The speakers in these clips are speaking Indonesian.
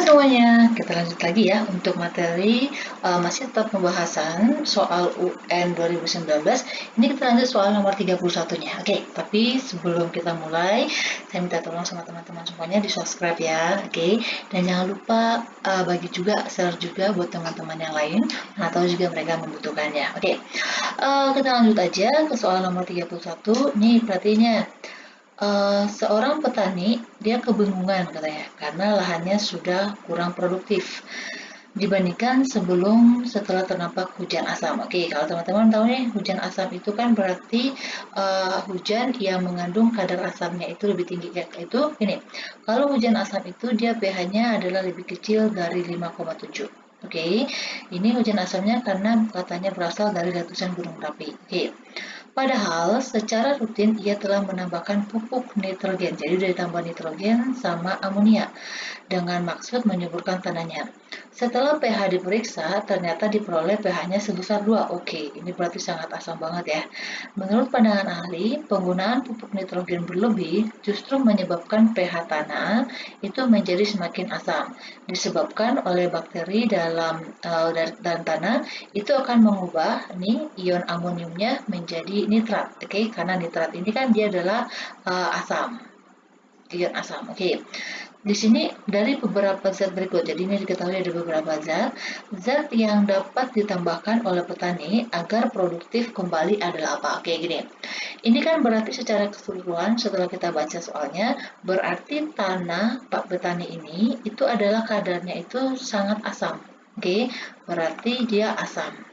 semuanya, kita lanjut lagi ya untuk materi masih tetap pembahasan soal UN 2019. Ini kita lanjut soal nomor 31-nya. Oke, tapi sebelum kita mulai, saya minta tolong sama teman-teman semuanya di subscribe ya. Oke, dan jangan lupa bagi juga, share juga buat teman-teman yang lain atau juga mereka membutuhkannya. Oke, kita lanjut aja ke soal nomor 31. Nih, perhatiinnya. Seorang petani dia kebingungan katanya karena lahannya sudah kurang produktif dibandingkan setelah terdampak hujan asam. Oke, kalau teman-teman tahu nih hujan asam itu kan berarti hujan yang mengandung kadar asamnya itu lebih tinggi. Itu ini. Kalau hujan asam itu dia pH-nya adalah lebih kecil dari 5,7. Oke, ini hujan asamnya karena katanya berasal dari letusan gunung berapi. Oke. Padahal secara rutin ia telah menambahkan pupuk nitrogen, jadi udah ditambah nitrogen sama amonia dengan maksud menyuburkan tanahnya. Setelah pH diperiksa, ternyata diperoleh pH-nya sebesar 2. Oke, ini berarti sangat asam banget ya. Menurut pandangan ahli, penggunaan pupuk nitrogen berlebih justru menyebabkan pH tanah itu menjadi semakin asam. Disebabkan oleh bakteri dalam tanah itu akan mengubah nih ion amoniumnya menjadi nitrat. Oke, karena nitrat ini kan dia adalah asam. Ion asam. Oke. Di sini dari beberapa zat berikut, jadi ini diketahui ada beberapa zat yang dapat ditambahkan oleh petani agar produktif kembali adalah apa? Oke, gini. Ini kan berarti secara keseluruhan setelah kita baca soalnya, berarti tanah Pak petani ini itu adalah kadarnya itu sangat asam. Oke, berarti dia asam.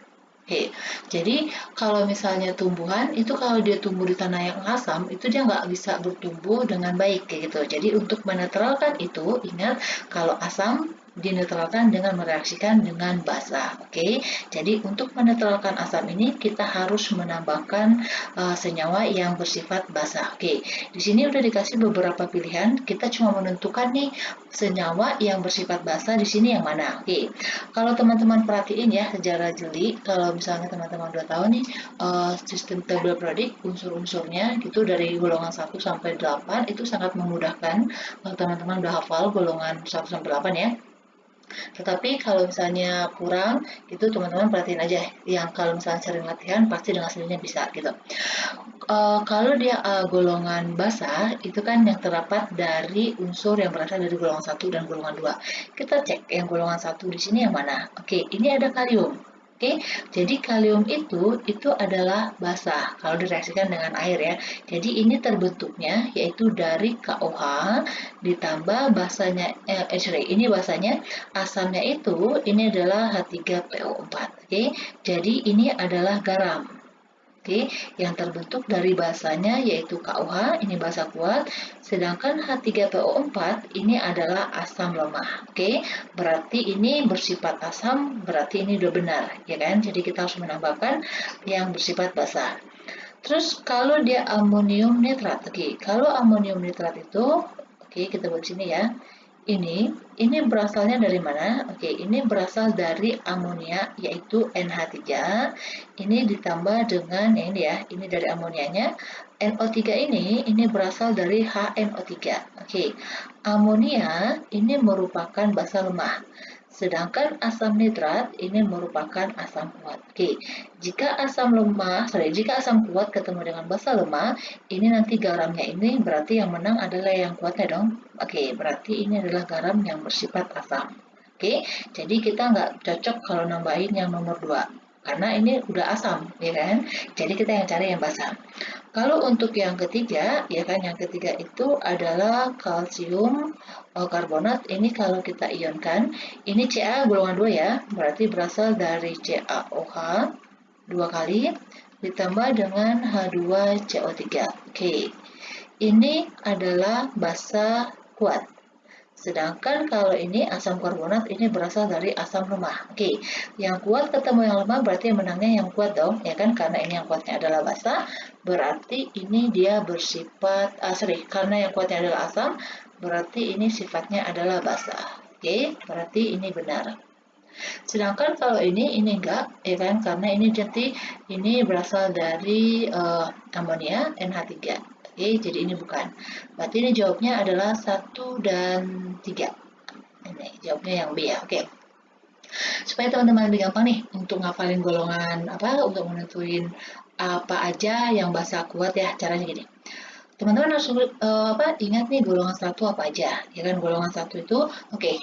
Oke, jadi kalau misalnya tumbuhan itu kalau dia tumbuh di tanah yang asam itu dia nggak bisa bertumbuh dengan baik kayak gitu. Jadi untuk menetralkan itu ingat kalau asam dinetralkan dengan mereaksikan dengan basa. Oke, jadi untuk menetralkan asam ini kita harus menambahkan senyawa yang bersifat basa. Oke, di sini udah dikasih beberapa pilihan. Kita cuma menentukan nih senyawa yang bersifat basa di sini yang mana. Oke, kalau teman-teman perhatiin ya secara jeli, kalau misalnya teman-teman udah tahu nih sistem tabel periodik unsur-unsurnya gitu dari golongan 1 sampai 8 itu sangat memudahkan kalau teman-teman udah hafal golongan 1 sampai 8 ya. Tetapi kalau misalnya kurang, itu teman-teman perhatiin aja yang kalau misalnya sering latihan pasti dengan sendirinya bisa gitu. Kalau dia golongan basa, itu kan yang terdapat dari unsur yang berasal dari golongan 1 dan golongan 2. Kita cek yang golongan 1 di sini yang mana. Oke, ini ada kalium. Oke, jadi kalium itu adalah basa kalau direaksikan dengan air ya. Jadi ini terbentuknya yaitu dari KOH ditambah basanya ini basanya asamnya itu ini adalah H3PO4. Oke, jadi ini adalah garam. Oke, yang terbentuk dari basanya yaitu KOH, ini basa kuat, sedangkan H3PO4 ini adalah asam lemah. Oke, berarti ini bersifat asam, berarti ini udah benar, ya kan? Jadi kita harus menambahkan yang bersifat basa. Terus kalau dia amonium nitrat, oke, kalau amonium nitrat itu, oke, kita buat sini ya. Ini berasalnya dari mana? Oke, ini berasal dari amonia yaitu NH3. Ini ditambah dengan ini dari amonianya. NO3 ini berasal dari HNO3. Oke, amonia ini merupakan basa lemah. Sedangkan asam nitrat ini merupakan asam kuat. Oke, jika asam kuat ketemu dengan basa lemah, ini nanti garamnya ini berarti yang menang adalah yang kuatnya dong. Oke, berarti ini adalah garam yang bersifat asam. Oke, jadi kita nggak cocok kalau nambahin yang nomor 2. Karena ini udah asam, ya kan? Jadi kita yang cari yang basa. Kalau untuk yang ketiga, ya kan, yang ketiga itu adalah kalsium karbonat. Ini kalau kita ionkan, ini Ca golongan 2 ya, berarti berasal dari CaOH 2 kali ditambah dengan H2CO3. Oke, ini adalah basa kuat. Sedangkan kalau ini asam karbonat ini berasal dari asam lemah. Oke, yang kuat ketemu yang lemah berarti yang menangnya yang kuat dong, ya kan? Karena ini yang kuatnya adalah basa, berarti ini dia bersifat karena yang kuatnya adalah asam, berarti ini sifatnya adalah basa. Oke, berarti ini benar. Sedangkan kalau ini enggak, ya kan? Karena ini berasal dari amonia NH3. Oke, jadi ini bukan. Berarti ini jawabnya adalah 1 dan 3. Ini jawabnya yang B ya. Oke. Supaya teman-teman lebih gampang nih untuk ngafalin golongan untuk menentuin apa aja yang basa kuat ya. Caranya gini. Teman-teman harus ingat nih golongan satu apa aja. Ya kan golongan satu itu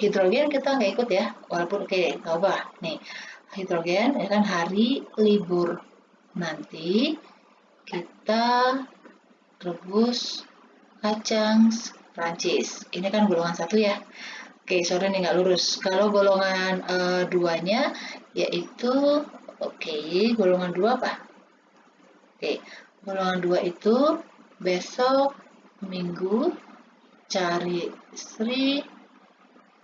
hidrogen kita nggak ikut ya. Walaupun nggak apa. Nih, hidrogen ya kan hari libur nanti kita rebus kacang Prancis. Ini kan golongan satu ya. Oke, sorry nih nggak lurus. Kalau golongan duanya yaitu golongan dua apa? Oke, golongan dua itu besok Minggu cari Sri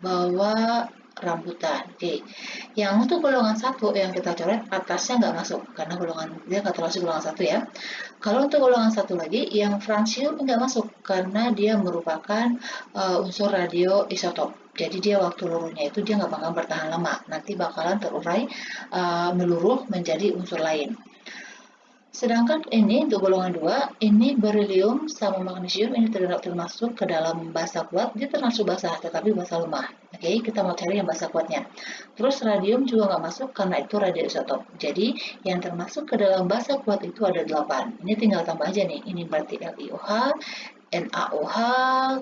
bawa rambutan. Oke, yang untuk golongan satu yang kita coret atasnya nggak masuk karena golongan dia nggak termasuk golongan satu ya. Kalau untuk golongan satu lagi yang francium nggak masuk karena dia merupakan unsur radioisotop. Jadi dia waktu luruhnya itu dia nggak bakal bertahan lama, nanti bakalan terurai meluruh menjadi unsur lain. Sedangkan ini untuk golongan 2, ini berilium sama magnesium ini termasuk ke dalam basa kuat, dia termasuk basa tetapi basa lemah. Oke, kita mau cari yang basa kuatnya. Terus radium juga nggak masuk karena itu radioisotop. Jadi yang termasuk ke dalam basa kuat itu ada 8. Ini tinggal tambah aja nih. Ini berarti LiOH, NaOH,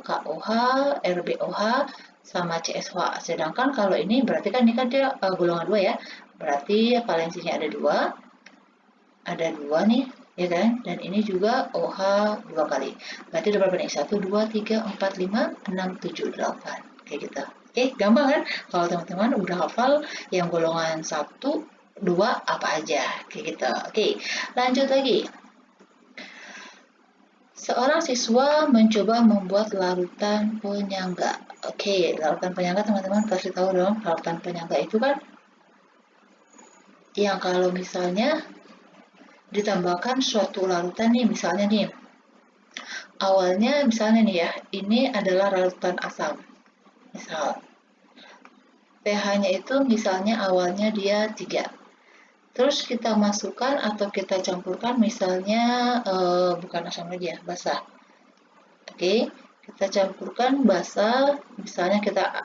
KOH, RbOH, sama CSH. Sedangkan kalau ini berarti kan dia golongan 2 ya. Berarti valensinya ada 2. Ada 2 nih, ya kan? Dan ini juga OH 2 kali. Berarti ada berapa nih? 1, 2, 3, 4, 5, 6, 7, 8. Kayak gitu. Oke, gampang kan? Kalau teman-teman udah hafal yang golongan 1, 2 apa aja. Kayak gitu. Oke, lanjut lagi. Seorang siswa mencoba membuat larutan penyangga. Oke, larutan penyangga teman-teman pasti tahu dong. Larutan penyangga itu kan yang kalau misalnya ditambahkan suatu larutan nih, misalnya nih awalnya misalnya nih ya, ini adalah larutan asam misal pH-nya itu misalnya awalnya dia 3, terus kita masukkan atau kita campurkan misalnya bukan asam lagi ya, basa. Oke, kita campurkan basa misalnya kita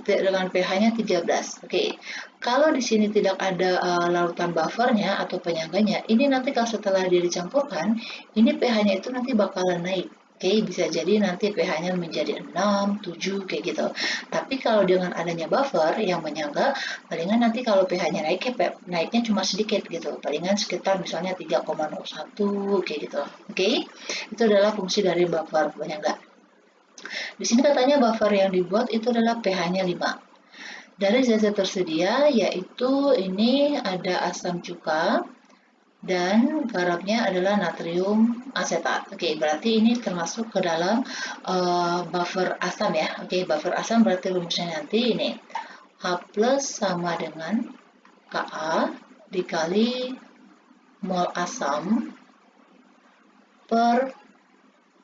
dengan pH-nya 13. Oke. Kalau di sini tidak ada larutan buffernya atau penyangganya, ini nanti kalau setelah dia dicampurkan, ini pH-nya itu nanti bakalan naik. Oke, bisa jadi nanti pH-nya menjadi 6, 7 kayak gitu. Tapi kalau dengan adanya buffer yang menyangga, palingan nanti kalau pH-nya naiknya cuma sedikit gitu. Palingan sekitar misalnya 3,01 kayak gitu. Oke. Itu adalah fungsi dari buffer penyangga. Di sini katanya buffer yang dibuat itu adalah pH-nya 5. Dari zat-zat tersedia yaitu ini ada asam cuka dan garamnya adalah natrium asetat. Oke, berarti ini termasuk ke dalam buffer asam ya. Oke, buffer asam berarti rumusnya nanti ini H plus sama dengan Ka dikali mol asam per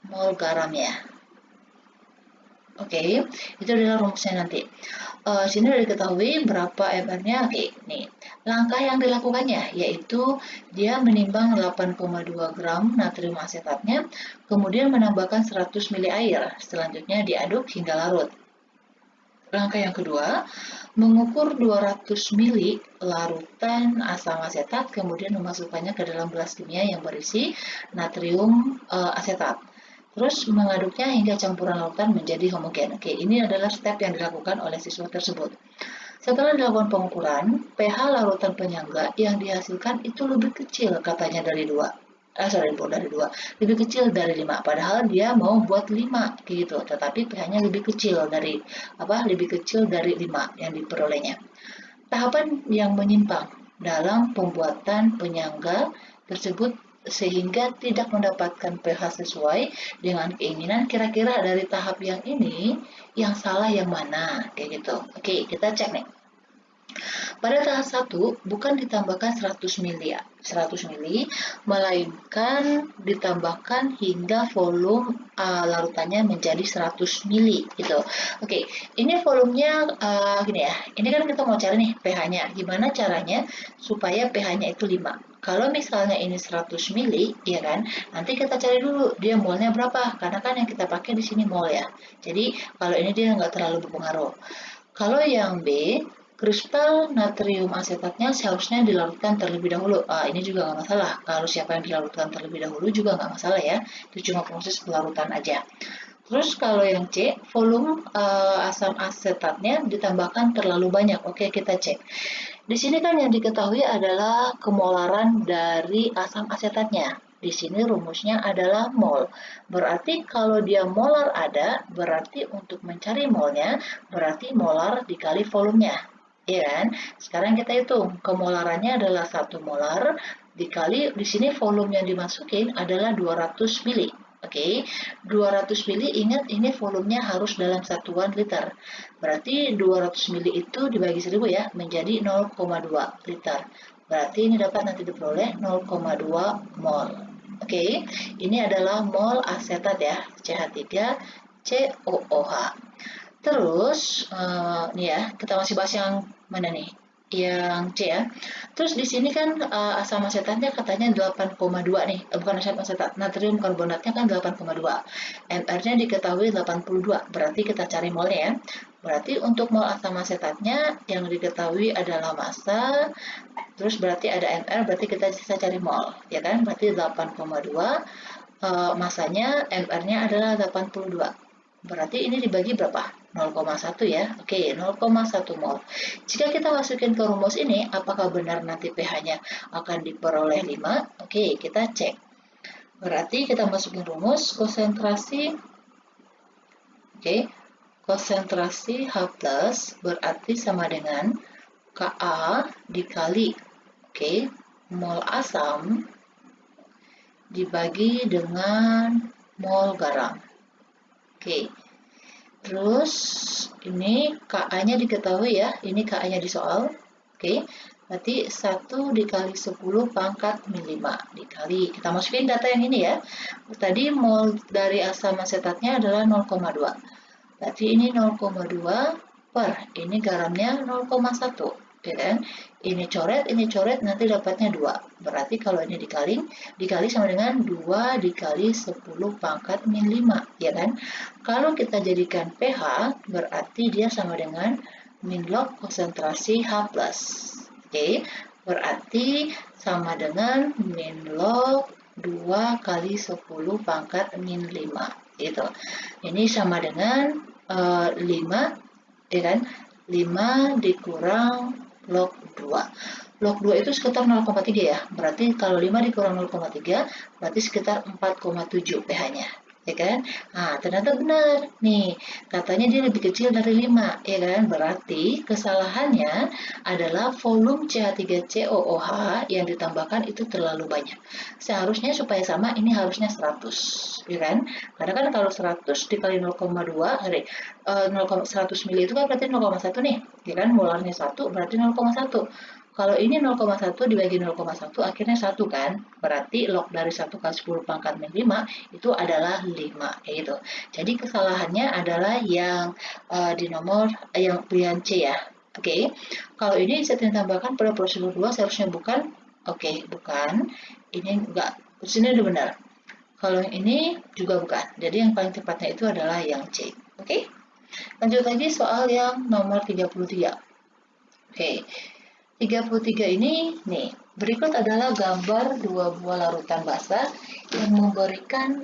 mol garamnya. Oke, itu adalah rumusnya nanti. Sini sudah diketahui berapa MR-nya. Oke, nih. Langkah yang dilakukannya yaitu dia menimbang 8,2 gram natrium asetatnya, kemudian menambahkan 100 ml air. Selanjutnya diaduk hingga larut. Langkah yang kedua, mengukur 200 ml larutan asam asetat, kemudian memasukkannya ke dalam gelas kimia yang berisi natrium asetat. Terus mengaduknya hingga campuran larutan menjadi homogen. Oke, ini adalah step yang dilakukan oleh siswa tersebut. Setelah dilakukan pengukuran, pH larutan penyangga yang dihasilkan itu lebih kecil katanya dari 2. Dari 2. Lebih kecil dari 5. Padahal dia mau buat 5 gitu, tetapi pH-nya lebih kecil dari 5 yang diperolehnya. Tahapan yang menyimpang dalam pembuatan penyangga tersebut sehingga tidak mendapatkan pH sesuai dengan keinginan. Kira-kira dari tahap yang ini yang salah yang mana kayak gitu. Oke, kita cek nih. Pada tahap 1 bukan ditambahkan 100 ml ya, 100 ml, melainkan ditambahkan hingga volume larutannya menjadi 100 ml gitu. Oke, ini volumenya gini ya. Ini kan kita mau cari nih pH-nya. Gimana caranya supaya pH-nya itu 5? Kalau misalnya ini 100 mili, ya kan? Nanti kita cari dulu dia molnya berapa, karena kan yang kita pakai di sini mol ya. Jadi kalau ini dia nggak terlalu berpengaruh. Kalau yang B, kristal natrium asetatnya seharusnya dilarutkan terlebih dahulu. Ini juga nggak masalah. Kalau siapa yang dilarutkan terlebih dahulu juga nggak masalah ya. Itu cuma proses pelarutan aja. Terus kalau yang C, volume asam asetatnya ditambahkan terlalu banyak. Oke, kita cek. Di sini kan yang diketahui adalah kemolaran dari asam asetatnya. Di sini rumusnya adalah mol. Berarti kalau dia molar ada, berarti untuk mencari molnya, berarti molar dikali volumenya. Iya kan? Sekarang kita hitung, kemolarannya adalah 1 molar, dikali di sini volume yang dimasukin adalah 200 mili. Oke, 200 mili, ingat ini volumenya harus dalam satuan liter. Berarti 200 mili itu dibagi 1000 ya, menjadi 0,2 liter. Berarti ini dapat nanti diperoleh 0,2 mol. Oke, ini adalah mol asetat ya, CH3COOH. Terus, nih ya, kita masih bahas yang mana nih? Yang C ya. Terus di sini kan asam asetatnya katanya 8,2 nih, bukan asam asetat, natrium karbonatnya kan 8,2. MR-nya diketahui 82, berarti kita cari molnya ya. Berarti untuk mol asam asetatnya yang diketahui adalah massa, terus berarti ada MR, berarti kita bisa cari mol, ya kan? Berarti 8,2, masanya MR-nya adalah 82. Berarti ini dibagi berapa? 0,1 ya. Oke, 0,1 mol. Jika kita masukin ke rumus ini, apakah benar nanti pH-nya akan diperoleh 5? Oke, kita cek. Berarti kita masukin rumus konsentrasi. Oke, konsentrasi H+ berarti sama dengan Ka dikali mol asam dibagi dengan mol garam. Terus ini Ka-nya diketahui ya, ini Ka-nya di soal. Berarti 1 dikali 10 pangkat min 5 dikali, kita masukin data yang ini ya. Tadi mol dari asam asetatnya adalah 0,2. Berarti ini 0,2 per, ini garamnya 0,1. Ya kan? Ini coret, nanti dapatnya 2. Berarti kalau ini dikali sama dengan 2 dikali 10 pangkat min 5, ya kan? Kalau kita jadikan pH, berarti dia sama dengan min log konsentrasi H+. Berarti sama dengan min log 2 kali 10 pangkat min 5. Gitu. Ini sama dengan 5, ya kan? 5 dikurang log 2. Log 2 itu sekitar 0,3 ya. Berarti kalau 5 dikurang 0,3 berarti sekitar 4,7 pH-nya. Ya kan? Nah, ternyata benar. Nih, katanya dia lebih kecil dari 5, ya kan? Berarti kesalahannya adalah volume CH3COOH yang ditambahkan itu terlalu banyak. Seharusnya supaya sama ini harusnya 100, ya kan? Karena kan kalau 100 dikali 0,2, 100 mili itu kan berarti 0,1 nih, ya kan? Molarnya 1 berarti 0,1. Kalau ini 0,1 dibagi 0,1 akhirnya 1 kan? Berarti log dari 1 kali 10 pangkat min 5 itu adalah 5, kayak gitu. Jadi kesalahannya adalah yang di nomor yang pilihan C ya. Kalau ini saya tambahkan pada prosedur 2 seharusnya bukan. Bukan. Ini enggak. Di sini udah benar. Kalau yang ini juga bukan. Jadi yang paling tepatnya itu adalah yang C. Lanjut lagi soal yang nomor 33. 33 ini nih, berikut adalah gambar 2 buah larutan basah yang memberikan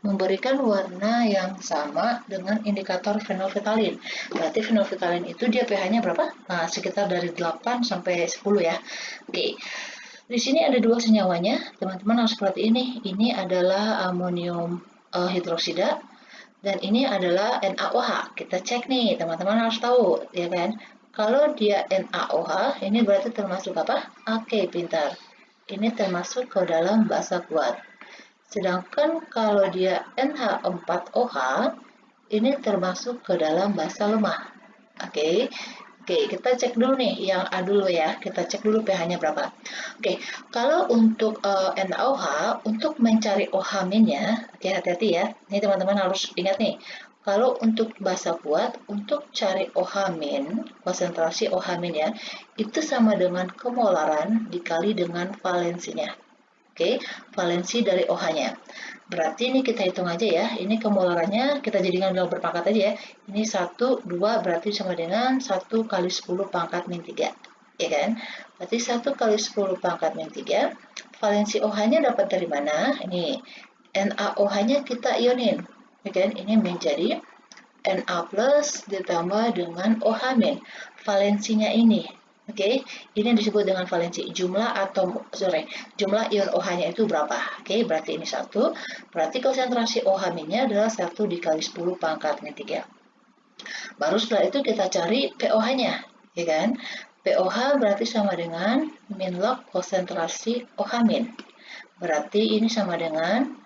memberikan warna yang sama dengan indikator fenolfetalin. Berarti fenolfetalin itu dia pH-nya berapa? Nah, sekitar dari 8 sampai 10 ya. Di sini ada 2 senyawanya, teman-teman harus perhatiin nih. Ini adalah amonium hidroksida dan ini adalah NaOH. Kita cek nih, teman-teman harus tahu, ya kan? Kalau dia NaOH, ini berarti termasuk apa? Pintar. Ini termasuk ke dalam basa kuat. Sedangkan kalau dia NH4OH, ini termasuk ke dalam basa lemah. Kita cek dulu nih yang A dulu ya. Kita cek dulu pH-nya berapa. Kalau untuk NaOH, untuk mencari OH-nya, hati-hati ya. Ini teman-teman harus ingat nih. Kalau untuk basa kuat, untuk cari OH-, konsentrasi OH- ya, itu sama dengan kemolaran dikali dengan valensinya. Oke, valensi dari OH-nya. Berarti ini kita hitung aja ya, ini kemolarannya kita jadikan nol berpangkat aja ya. Ini 1, 2 berarti sama dengan 1 kali 10 pangkat min 3. Ya kan? Berarti 1 kali 10 pangkat min 3. Valensi OH-nya dapat dari mana? Ini NaOH-nya kita ionin. Ya kan? Ini menjadi Na plus ditambah dengan OH-. Valensinya ini. Oke, ini disebut dengan valensi jumlah jumlah ion OH-nya itu berapa? Oke, berarti ini 1. Berarti konsentrasi OH-nya adalah 1 dikali 10 pangkat min 3. Baru setelah itu kita cari pOH-nya, ya kan? pOH berarti sama dengan min log konsentrasi OH-. Berarti ini sama dengan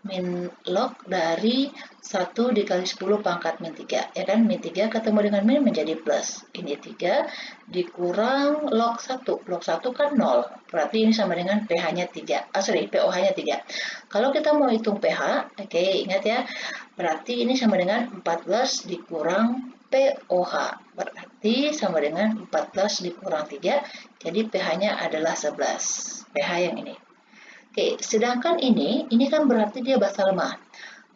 min log dari 1 dikali 10 pangkat min 3, ya kan? Min 3 ketemu dengan min menjadi plus. Ini 3 dikurang log 1. Log 1 kan 0. Berarti ini sama dengan pH-nya 3. pOH-nya 3. Kalau kita mau hitung pH, oke, ingat ya. Berarti ini sama dengan 14 dikurang pOH. Berarti sama dengan 14 dikurang 3. Jadi pH-nya adalah 11. pH yang ini. Oke, sedangkan ini kan berarti dia basa lemah.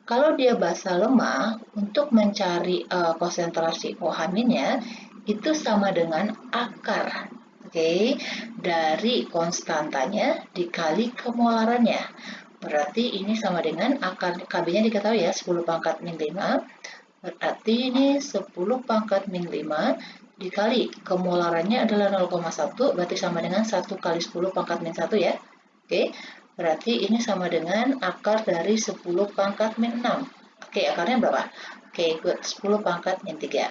Kalau dia basa lemah, untuk mencari konsentrasi OH-nya itu sama dengan akar, oke, dari konstantanya dikali kemolarannya. Berarti ini sama dengan akar KB-nya diketahui ya, 10 pangkat min 5. Berarti ini 10 pangkat min 5 dikali kemolarannya adalah 0,1, berarti sama dengan 1 kali 10 pangkat min 1 ya. Oke, berarti ini sama dengan akar dari 10 pangkat min 6. Oke, akarnya berapa? Oke, 10 pangkat min 3.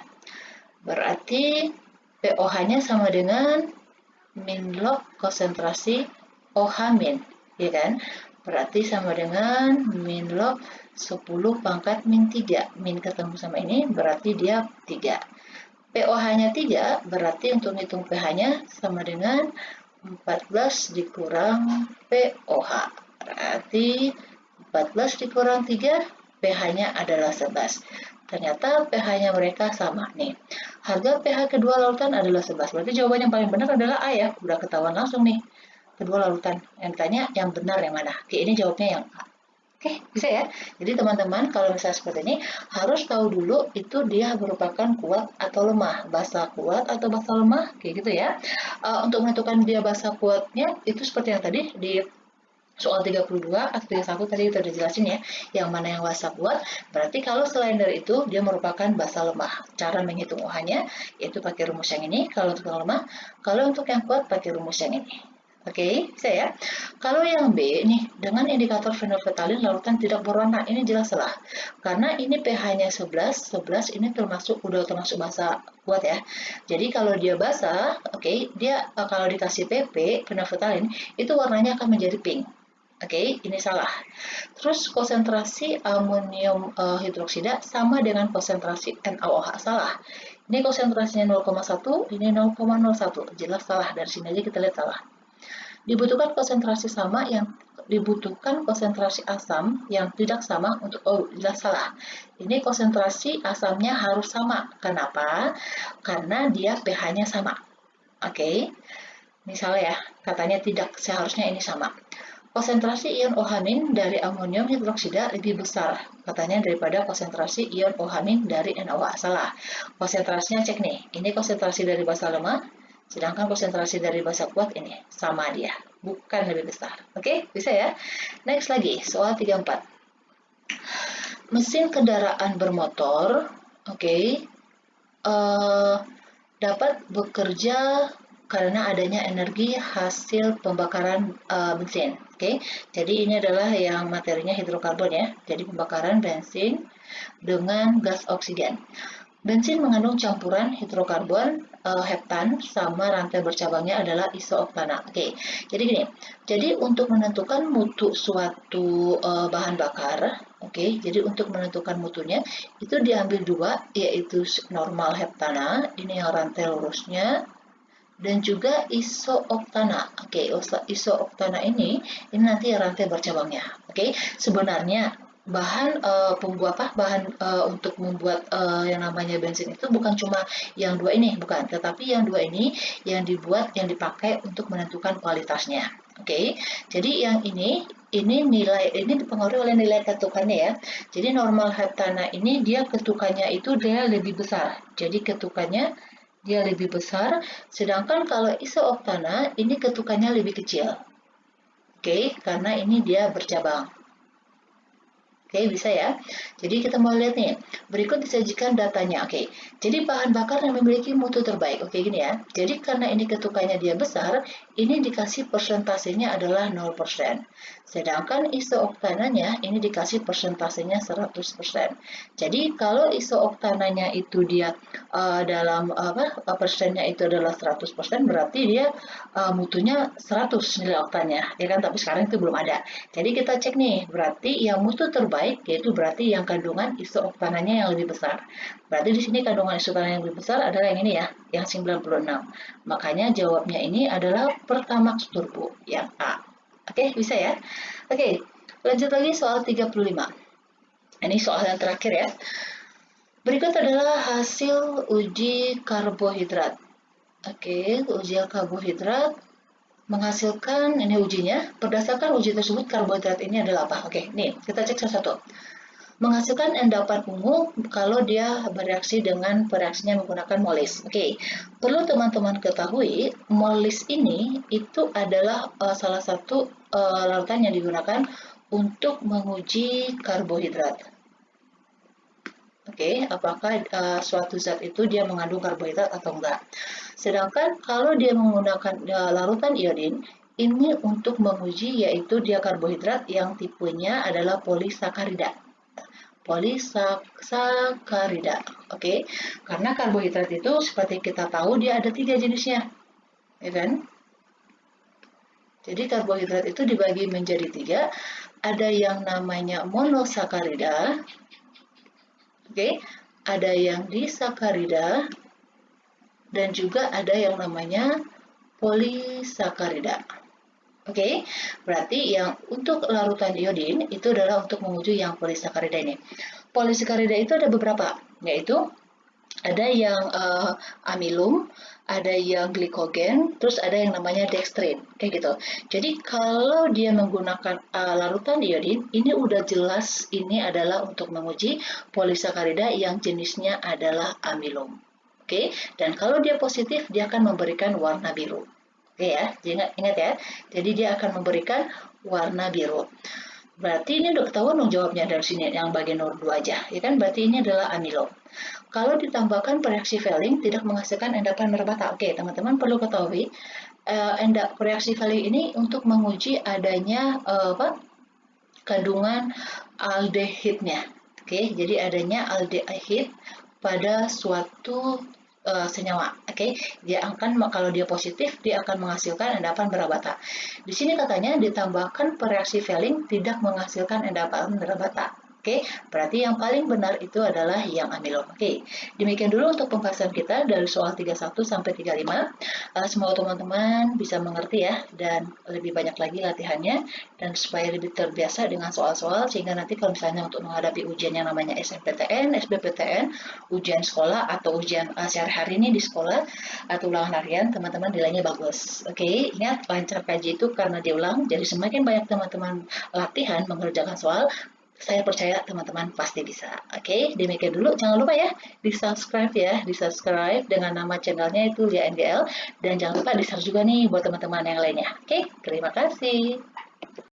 Berarti pOH-nya sama dengan min log konsentrasi OH-, ya kan? Berarti sama dengan min log 10 pangkat min 3. Min ketemu sama ini berarti dia 3. pOH-nya 3, berarti untuk hitung pH-nya sama dengan 14 dikurang pOH. Berarti 14 dikurang 3, pH-nya adalah 11. Ternyata pH-nya mereka sama nih. Harga pH kedua larutan adalah 11. Berarti jawaban yang paling benar adalah A ya. Udah ketahuan langsung nih. Kedua larutan. Yang ditanya yang benar yang mana? Oke, ini jawabnya yang A. Oke, bisa ya. Jadi teman-teman kalau misalnya seperti ini harus tahu dulu itu dia merupakan kuat atau lemah, basa kuat atau basa lemah, kayak gitu ya. Untuk menentukan dia basa kuatnya itu seperti yang tadi di soal 32 atau 31 tadi kita udah jelasin ya, yang mana yang basa kuat. Berarti kalau selain dari itu dia merupakan basa lemah. Cara menghitung OH-nya yaitu pakai rumus yang ini kalau untuk yang lemah, kalau untuk yang kuat pakai rumus yang ini. Oke, bisa ya. Kalau yang B nih, dengan indikator fenolfetalin larutan tidak berwarna, ini jelas salah. Karena ini pH-nya 11, 11 ini udah termasuk basa kuat ya. Jadi kalau dia basa, oke, dia kalau dikasih PP, fenolfetalin, itu warnanya akan menjadi pink. Oke, ini salah. Terus konsentrasi amonium hidroksida sama dengan konsentrasi NaOH, salah. Ini konsentrasinya 0,1, ini 0,01, jelas salah. Dari sini aja kita lihat salah. Dibutuhkan konsentrasi asam yang tidak sama untuk jelas salah. Ini konsentrasi asamnya harus sama. Kenapa? Karena dia pH-nya sama. Oke. Misalnya ya, katanya tidak, seharusnya ini sama. Konsentrasi ion OH- dari amonium hidroksida lebih besar katanya daripada konsentrasi ion OH- dari NaOH. Salah. Konsentrasinya cek nih. Ini konsentrasi dari basa lemah, sedangkan konsentrasi dari basa kuat ini sama dia, bukan lebih besar. Oke, bisa ya? Next lagi, soal 34. Mesin kendaraan bermotor, dapat bekerja karena adanya energi hasil pembakaran bensin. Jadi ini adalah yang materinya hidrokarbon ya. Jadi pembakaran bensin dengan gas oksigen. Bensin mengandung campuran hidrokarbon, heptan, sama rantai bercabangnya adalah isooktana. Jadi gini, jadi untuk menentukan mutu suatu bahan bakar, jadi untuk menentukan mutunya, itu diambil dua, yaitu normal heptana, ini yang rantai lurusnya, dan juga isooktana. Isooktana ini nanti rantai bercabangnya. Sebenarnya bahan untuk membuat yang namanya bensin itu bukan cuma yang dua ini, bukan, tetapi yang dua ini yang dipakai untuk menentukan kualitasnya. Oke, jadi yang ini dipengaruhi oleh nilai ketukannya ya. Jadi normal heptana ini ketukannya itu dia lebih besar. Jadi ketukannya dia lebih besar, sedangkan kalau isooktana ini ketukannya lebih kecil. Oke, karena ini dia bercabang. Oke, bisa ya. Jadi kita mau lihat nih. Berikut disajikan datanya. Oke. Jadi bahan bakar yang memiliki mutu terbaik. Oke, gini ya. Jadi karena ini ketukannya dia besar, ini dikasih persentasenya adalah 0%. Sedangkan isooktananya ini dikasih persentasenya 100%. Jadi kalau isooktananya itu dia dalam persennya itu adalah 100%, berarti dia mutunya 100 nilai oktannya. Ya kan? Tapi sekarang itu belum ada. Jadi kita cek nih, berarti yang mutu terbaik yaitu berarti yang kandungan isooktananya yang lebih besar. Berarti di sini kandungan isooktananya yang lebih besar adalah yang ini ya, yang 96. Makanya jawabnya ini adalah Pertamax Turbo, yang A. Oke, bisa ya? Oke, lanjut lagi soal 35. Ini soal yang terakhir ya. Berikut adalah hasil uji karbohidrat. Oke, uji karbohidrat menghasilkan, ini ujinya, berdasarkan uji tersebut karbohidrat ini adalah apa? Oke, nih kita cek satu-satu. Menghasilkan endapan ungu kalau dia bereaksi dengan bereaksinya menggunakan molis. Oke, perlu teman-teman ketahui, molis ini itu adalah salah satu larutan yang digunakan untuk menguji karbohidrat. Oke, apakah suatu zat itu dia mengandung karbohidrat atau enggak. Sedangkan kalau dia menggunakan larutan iodin, ini untuk menguji yaitu dia karbohidrat yang tipenya adalah polisakarida. Polisakarida, oke? Karena karbohidrat itu seperti kita tahu dia ada 3 jenisnya, ya kan? Jadi karbohidrat itu dibagi menjadi 3, ada yang namanya monosakarida, oke? Ada yang disakarida, dan juga ada yang namanya polisakarida. Oke, berarti yang untuk larutan iodin itu adalah untuk menguji yang polisakarida ini. Polisakarida itu ada beberapa, yaitu ada yang amilum, ada yang glikogen, terus ada yang namanya dextrin, kayak gitu. Jadi kalau dia menggunakan larutan iodin, ini udah jelas ini adalah untuk menguji polisakarida yang jenisnya adalah amilum. Oke, dan kalau dia positif, dia akan memberikan warna biru. Oke ya, ingat ya. Jadi dia akan memberikan warna biru. Berarti ini udah ketahuan dong jawabnya dari sini, yang bagian nomor 2 aja. Ya kan, berarti ini adalah amilum. Kalau ditambahkan reaksi Fehling tidak menghasilkan endapan merbata. Oke, teman-teman perlu ketahui, reaksi Fehling ini untuk menguji adanya kandungan aldehidnya. Oke, jadi adanya aldehid pada suatu senyawa. Oke, dia akan, kalau dia positif dia akan menghasilkan endapan merbata. Di sini katanya ditambahkan reaksi Fehling tidak menghasilkan endapan merbata. Oke, berarti yang paling benar itu adalah yang amilum. Oke, demikian dulu untuk pembahasan kita dari soal 31 sampai 35. Semoga teman-teman bisa mengerti ya, dan lebih banyak lagi latihannya, dan supaya lebih terbiasa dengan soal-soal, sehingga nanti kalau misalnya untuk menghadapi ujian yang namanya SNPTN, SBPTN, ujian sekolah atau ujian sehari-hari ini di sekolah atau ulangan harian, teman-teman nilainya bagus. Oke, ingat lancar kaji itu karena diulang, jadi semakin banyak teman-teman latihan mengerjakan soal, saya percaya teman-teman pasti bisa. Oke, demikian dulu. Jangan lupa ya, di-subscribe ya. Di-subscribe dengan nama channelnya itu Lia NGL. Dan jangan lupa di-share juga nih buat teman-teman yang lainnya. Oke, terima kasih.